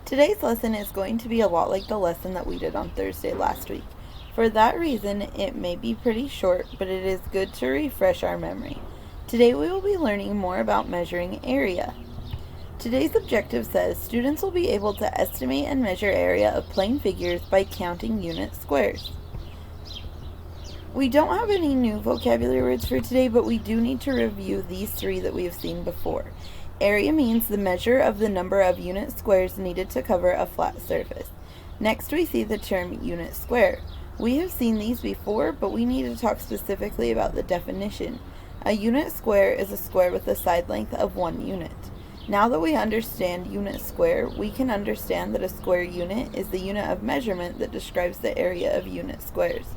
Today's lesson is going to be a lot like the lesson that we did on Thursday last week. For that reason, it may be pretty short, but it is good to refresh our memory. Today we will be learning more about measuring area. Today's objective says students will be able to estimate and measure area of plane figures by counting unit squares. We don't have any new vocabulary words for today, but we do need to review these three that we have seen before. Area means the measure of the number of unit squares needed to cover a flat surface. Next we see the term unit square. We have seen these before, but we need to talk specifically about the definition. A unit square is a square with a side length of 1 unit. Now that we understand unit square, we can understand that a square unit is the unit of measurement that describes the area of unit squares.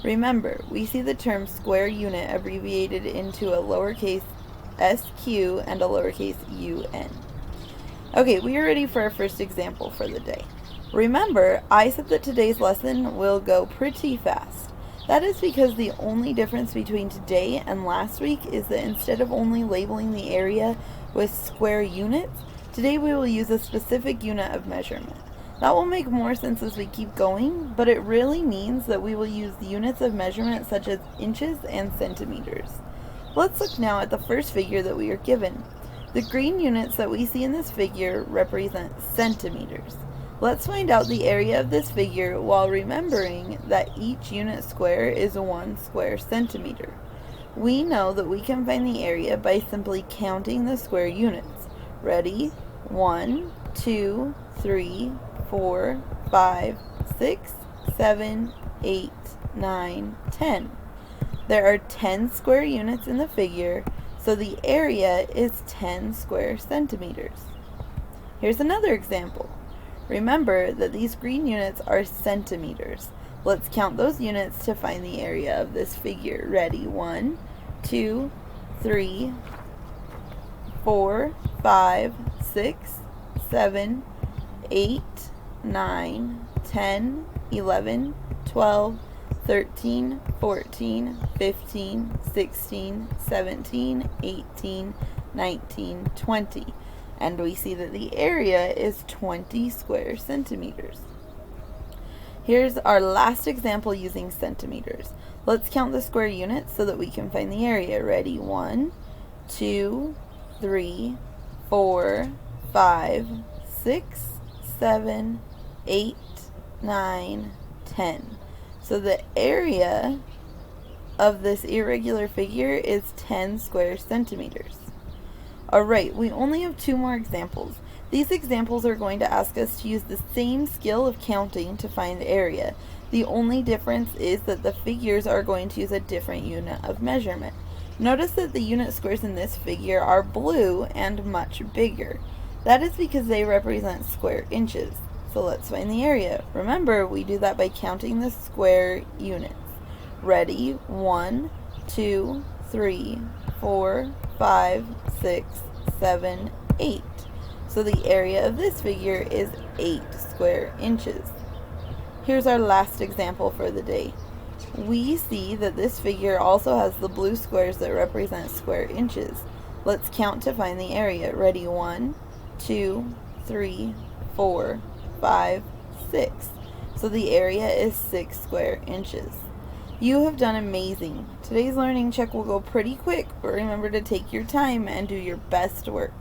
Remember, we see the term square unit abbreviated into a lowercase SQ and a lowercase UN. Okay, we are ready for our first example for the day. Remember, I said that today's lesson will go pretty fast. That is because the only difference between today and last week is that instead of only labeling the area with square units, today we will use a specific unit of measurement. That will make more sense as we keep going, but it really means that we will use units of measurement such as inches and centimeters. Let's look now at the first figure that we are given. The green units that we see in this figure represent centimeters. Let's find out the area of this figure while remembering that each unit square is 1 square centimeter. We know that we can find the area by simply counting the square units. Ready? 1, 2, 3, 4, 5, 6, 7, 8, 9, 10. There are 10 square units in the figure, so the area is 10 square centimeters. Here's another example. Remember that these green units are centimeters. Let's count those units to find the area of this figure. Ready? 1, 2, 3, 4, 5, 6, 7, 8, 9, 10, 11, 12, 13, 14, 15, 16, 17, 18, 19, 20. And we see that the area is 20 square centimeters. Here's our last example using centimeters. Let's count the square units so that we can find the area. Ready? 1, 2, 3, 4, 5, 6, 7, 8, 9, 10. So the area of this irregular figure is 10 square centimeters. Alright, we only have 2 more examples. These examples are going to ask us to use the same skill of counting to find area. The only difference is that the figures are going to use a different unit of measurement. Notice that the unit squares in this figure are blue and much bigger. That is because they represent square inches. So let's find the area. Remember, we do that by counting the square units. Ready? 1, 2, 3, 4, 5, 6, 7, 8. So the area of this figure is 8 square inches. Here's our last example for the day. We see that this figure also has the blue squares that represent square inches. Let's count to find the area. Ready? 1, 2, 3, 4, 5, 6. So the area is 6 square inches. You have done amazing. Today's learning check will go pretty quick, but remember to take your time and do your best work.